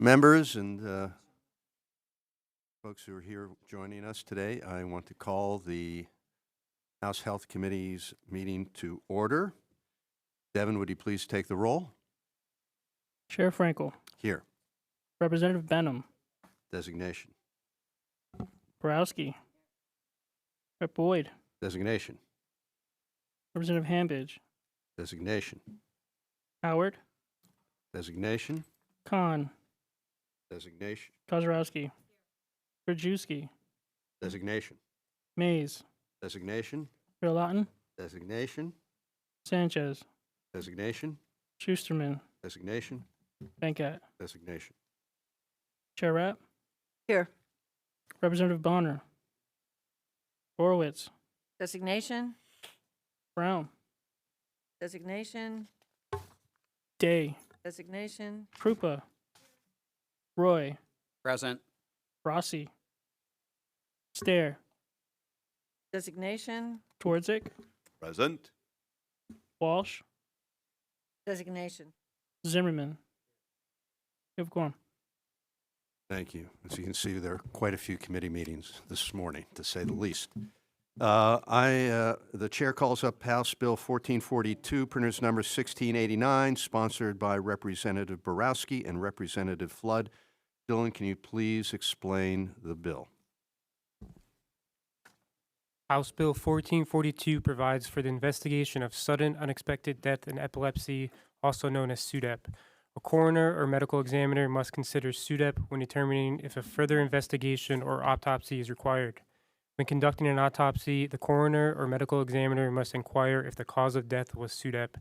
Members and folks who are here joining us today, I want to call the House Health Committee's meeting to order. Devin, would you please take the roll? Chair Frankel, Here. Representative Benham, Designation. Borowski, Rep. Boyd, Designation. Representative Hambidge, Designation. Howard, Designation. Khan, Designation. Kozarowski, Krajewski, Designation. Mays, Designation. Lawton, Designation. Sanchez, Designation. Schusterman, Designation. Venkat. Designation. Chair Rapp, Here. Representative Bonner, Horowitz, Designation. Brown, Designation. Day, Designation. Krupa, Roy, Present. Rossi, Stare, Designation. Twardzik, Present. Walsh, Designation. Zimmerman. You have quorum. Thank you. As you can see, there are quite a few committee meetings this morning, to say the least. The chair calls up House Bill 1442, printer's number 1689, sponsored by Representative Borowski and Representative Flood. Dylan, can you please explain the bill? House Bill 1442 provides for the investigation of sudden unexpected death in epilepsy, also known as SUDEP. A coroner or medical examiner must consider SUDEP when determining if a further investigation or autopsy is required. When conducting an autopsy, the coroner or medical examiner must inquire if the cause of death was SUDEP.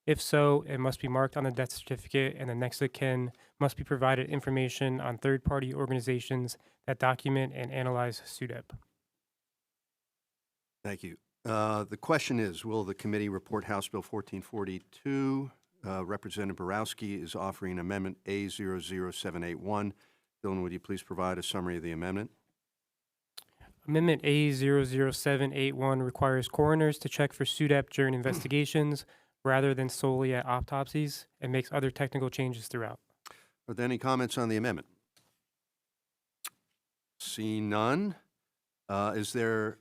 If so, it must be marked on the death certificate, and the next of kin must be provided information on third-party organizations that document and analyze SUDEP. Thank you. The question is, will the committee report House Bill 1442? Representative Borowski is offering Amendment A00781. Dylan, would you please provide a summary of the amendment? Amendment A00781 requires coroners to check for SUDEP during investigations rather than solely at autopsies, and makes other technical changes throughout. Are there any comments on the amendment? Seeing none, are there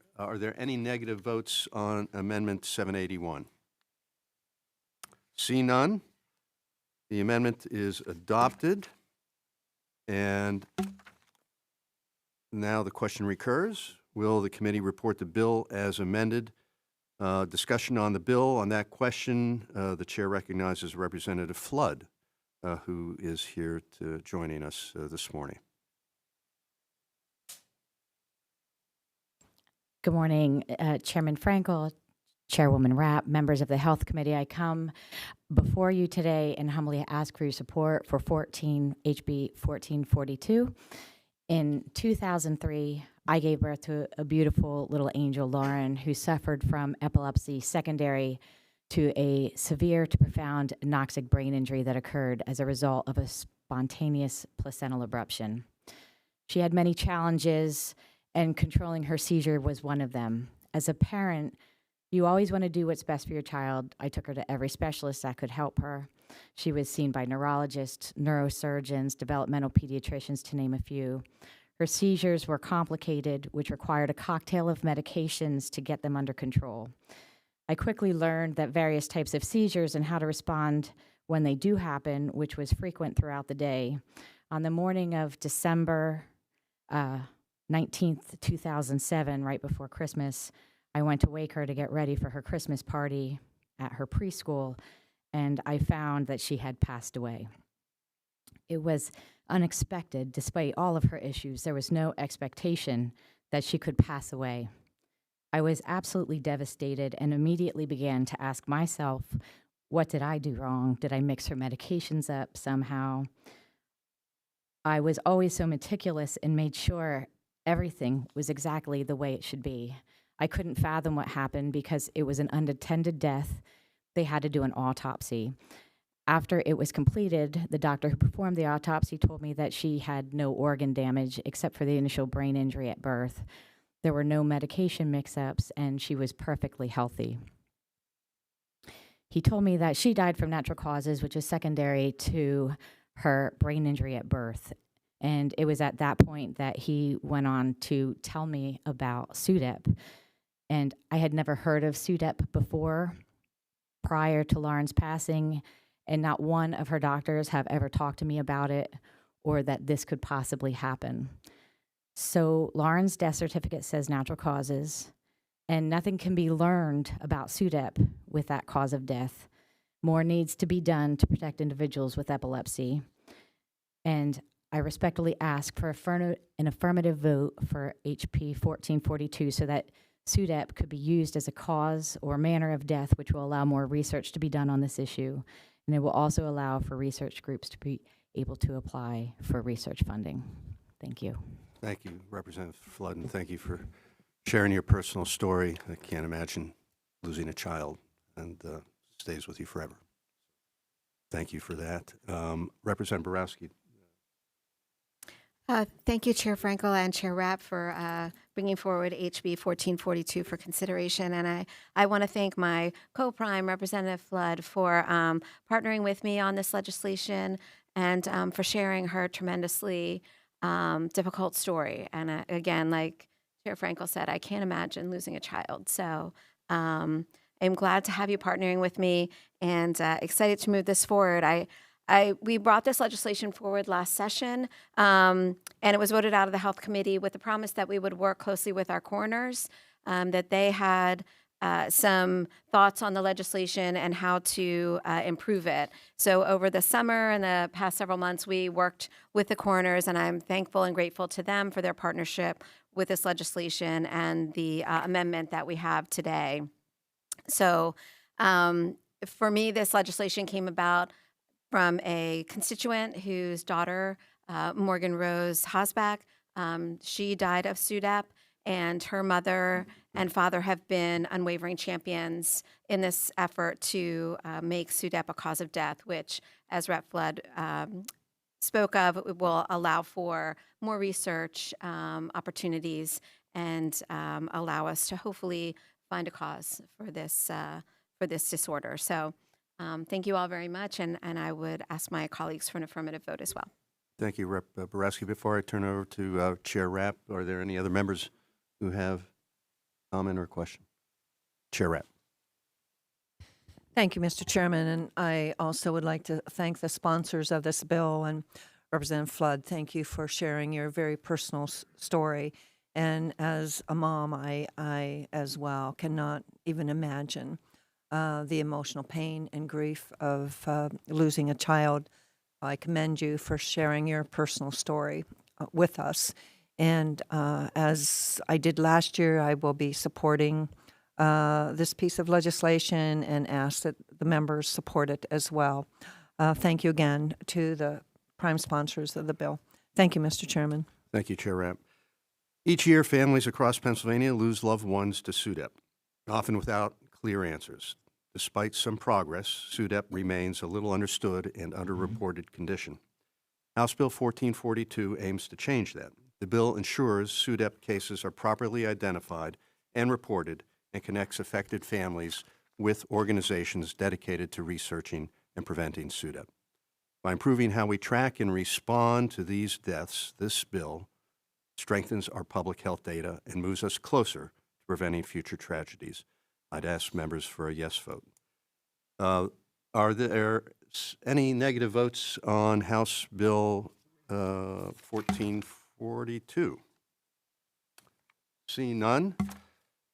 any negative votes on Amendment 781? See none. The amendment is adopted. And now the question recurs. Will the committee report the bill as amended? Discussion on the bill. On that question, the chair recognizes Representative Flood, who is here joining us this morning. Good morning, Chairman Frankel, Chairwoman Rapp, members of the Health Committee. I come before you today and humbly ask for your support for HB 1442. In 2003, I gave birth to a beautiful little angel, Lauren, who suffered from epilepsy secondary to a severe to profound anoxic brain injury that occurred as a result of a spontaneous placental abruption. She had many challenges, and controlling her seizure was one of them. As a parent, you always want to do what's best for your child. I took her to every specialist that could help her. She was seen by neurologists, neurosurgeons, developmental pediatricians, to name a few. Her seizures were complicated, which required a cocktail of medications to get them under control. I quickly learned that various types of seizures and how to respond when they do happen, which was frequent throughout the day. On the morning of December 19th, 2007, right before Christmas, I went to wake her to get ready for her Christmas party at her preschool, and I found that she had passed away. It was unexpected. Despite all of her issues, there was no expectation that she could pass away. I was absolutely devastated and immediately began to ask myself, what did I do wrong? Did I mix her medications up somehow? I was always so meticulous and made sure everything was exactly the way it should be. I couldn't fathom what happened because it was an unattended death. They had to do an autopsy. After it was completed, the doctor who performed the autopsy told me that she had no organ damage except for the initial brain injury at birth. There were no medication mix-ups, and she was perfectly healthy. He told me that she died from natural causes, which is secondary to her brain injury at birth. And it was at that point that he went on to tell me about SUDEP. And I had never heard of SUDEP before prior to Lauren's passing, and not one of her doctors have ever talked to me about it or that this could possibly happen. So Lauren's death certificate says natural causes, and nothing can be learned about SUDEP with that cause of death. More needs to be done to protect individuals with epilepsy. And I respectfully ask for an affirmative vote for HP 1442 so that SUDEP could be used as a cause or manner of death, which will allow more research to be done on this issue. And it will also allow for research groups to be able to apply for research funding. Thank you. Thank you, Representative Flood, and thank you for sharing your personal story. I can't imagine losing a child, and stays with you forever. Thank you for that. Representative Borowski. Thank you, Chair Frankel and Chair Rapp, for bringing forward HB 1442 for consideration. And I want to thank my co-prime, Representative Flood, for partnering with me on this legislation and for sharing her tremendously difficult story. And again, like Chair Frankel said, I can't imagine losing a child. So I'm glad to have you partnering with me and excited to move this forward. We brought this legislation forward last session, and it was voted out of the Health Committee with the promise that we would work closely with our coroners, that they had some thoughts on the legislation and how to improve it. So over the summer and the past several months, we worked with the coroners, and I'm thankful and grateful to them for their partnership with this legislation and the amendment that we have today. So for me, this legislation came about from a constituent whose daughter, Morgan Rose Hosbach, she died of SUDEP, and her mother and father have been unwavering champions in this effort to make SUDEP a cause of death, which, as Rep. Flood spoke of, it will allow for more research opportunities and allow us to hopefully find a cause for this disorder. So thank you all very much, and I would ask my colleagues for an affirmative vote as well. Thank you, Rep. Borowski. Before I turn over to Chair Rapp, are there any other members who have comment or question? Chair Rapp. Thank you, Mr. Chairman, and I also would like to thank the sponsors of this bill, and Representative Flood, thank you for sharing your very personal story. And as a mom, I as well cannot even imagine the emotional pain and grief of losing a child. I commend you for sharing your personal story with us. And as I did last year, I will be supporting this piece of legislation and ask that the members support it as well. Thank you again to the prime sponsors of the bill. Thank you, Mr. Chairman. Thank you, Chair Rapp. Each year, families across Pennsylvania lose loved ones to SUDEP, often without clear answers. Despite some progress, SUDEP remains a little understood and underreported condition. House Bill 1442 aims to change that. The bill ensures SUDEP cases are properly identified and reported and connects affected families with organizations dedicated to researching and preventing SUDEP. By improving how we track and respond to these deaths, this bill strengthens our public health data and moves us closer to preventing future tragedies. I'd ask members for a yes vote. Are there any negative votes on House Bill 1442? Seeing none,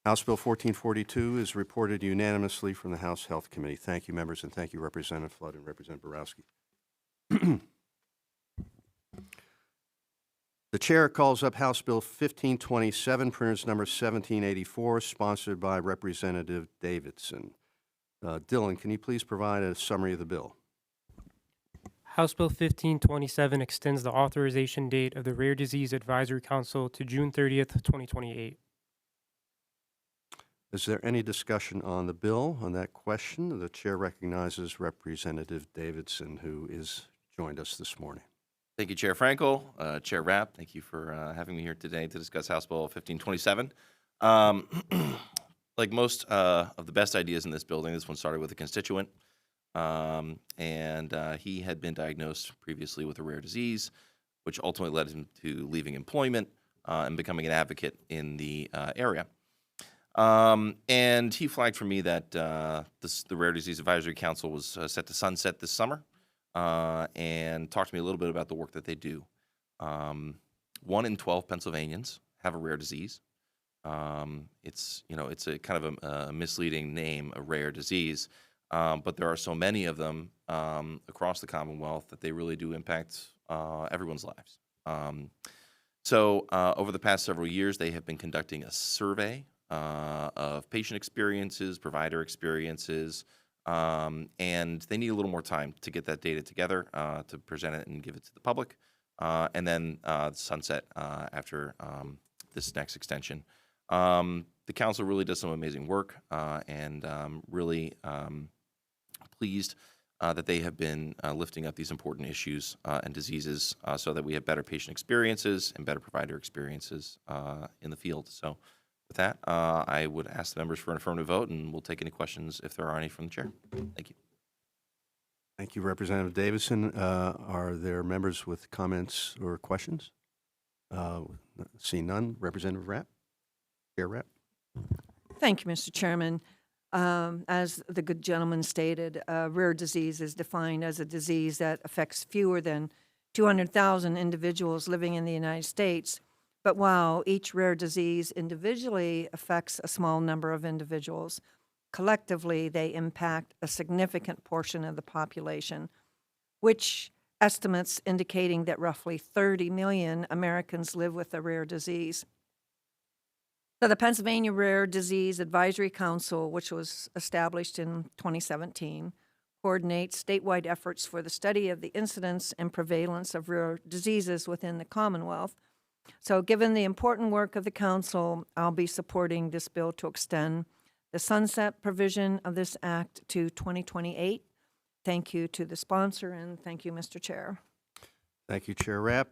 House Bill 1442 is reported unanimously from the House Health Committee. Thank you, members, and thank you, Representative Flood and Representative Borowski. The chair calls up House Bill 1527, printers number 1784, sponsored by Representative Davidson. Dylan, can you please provide a summary of the bill? House Bill 1527 extends the authorization date of the Rare Disease Advisory Council to June 30th, 2028. Is there any discussion on the bill? On that question, the chair recognizes Representative Davidson, who is joined us this morning. Thank you, Chair Frankel. Chair Rapp, thank you for having me here today to discuss House Bill 1527. Like most of the best ideas in this building, this one started with a constituent. and he had been diagnosed previously with a rare disease, which ultimately led him to leaving employment and becoming an advocate in the area. And he flagged for me that the Rare Disease Advisory Council was set to sunset this summer, and talked to me a little bit about the work that they do. 1 in 12 Pennsylvanians have a rare disease. It's a kind of a misleading name, a rare disease, but there are so many of them across the Commonwealth that they really do impact everyone's lives. So over the past several years, they have been conducting a survey of patient experiences, provider experiences, and they need a little more time to get that data together, to present it and give it to the public, and then sunset after this next extension. The council really does some amazing work, and really pleased that they have been lifting up these important issues and diseases so that we have better patient experiences and better provider experiences in the field. So with that, I would ask the members for an affirmative vote, and we'll take any questions if there are any from the chair. Thank you. Thank you, Representative Davidson. Are there members with comments or questions? Seeing none, Representative Rapp? Chair Rapp? Thank you, Mr. Chairman. As the good gentleman stated, rare disease is defined as a disease that affects fewer than 200,000 individuals living in the United States. But while each rare disease individually affects a small number of individuals, collectively they impact a significant portion of the population, which estimates indicating that roughly 30 million Americans live with a rare disease. So the Pennsylvania Rare Disease Advisory Council, which was established in 2017, coordinates statewide efforts for the study of the incidence and prevalence of rare diseases within the Commonwealth. So given the important work of the council, I'll be supporting this bill to extend the sunset provision of this act to 2028. Thank you to the sponsor, and thank you, Mr. Chair. Thank you, Chair Rapp.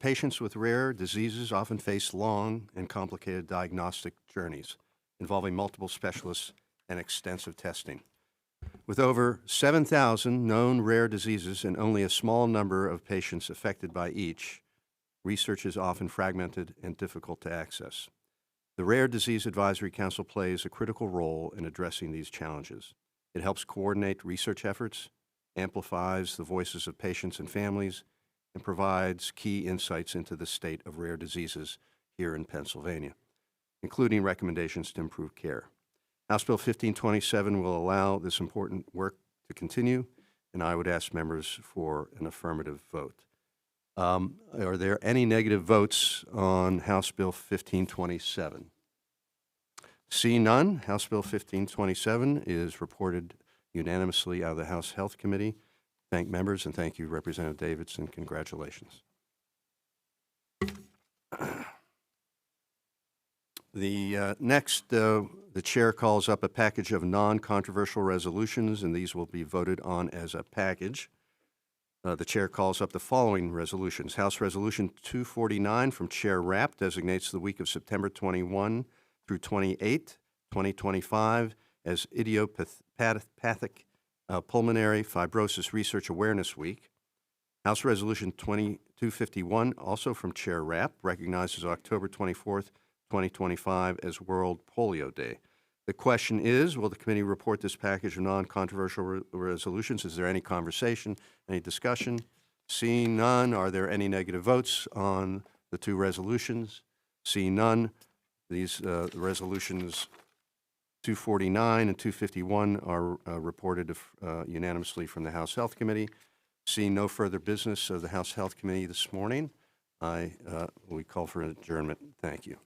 Patients with rare diseases often face long and complicated diagnostic journeys involving multiple specialists and extensive testing. With over 7,000 known rare diseases and only a small number of patients affected by each, research is often fragmented and difficult to access. The Rare Disease Advisory Council plays a critical role in addressing these challenges. It helps coordinate research efforts, amplifies the voices of patients and families, and provides key insights into the state of rare diseases here in Pennsylvania, including recommendations to improve care. House Bill 1527 will allow this important work to continue, and I would ask members for an affirmative vote. Are there any negative votes on House Bill 1527? Seeing none, House Bill 1527 is reported unanimously out of the House Health Committee. Thank members, and thank you, Representative Davidson. Congratulations. The chair calls up a package of non-controversial resolutions, and these will be voted on as a package. The chair calls up the following resolutions. House Resolution 249 from Chair Rapp designates the week of September 21 through 28, 2025 as Idiopathic Pulmonary Fibrosis Research Awareness Week. House Resolution 2251, also from Chair Rapp, recognizes October 24th, 2025 as World Polio Day. The question is, will the committee report this package of non-controversial resolutions? Is there any conversation, any discussion? Seeing none, are there any negative votes on the two resolutions? Seeing none, these resolutions 249 and 251 are reported unanimously from the House Health Committee. Seeing no further business of the House Health Committee this morning, we call for an adjournment. Thank you.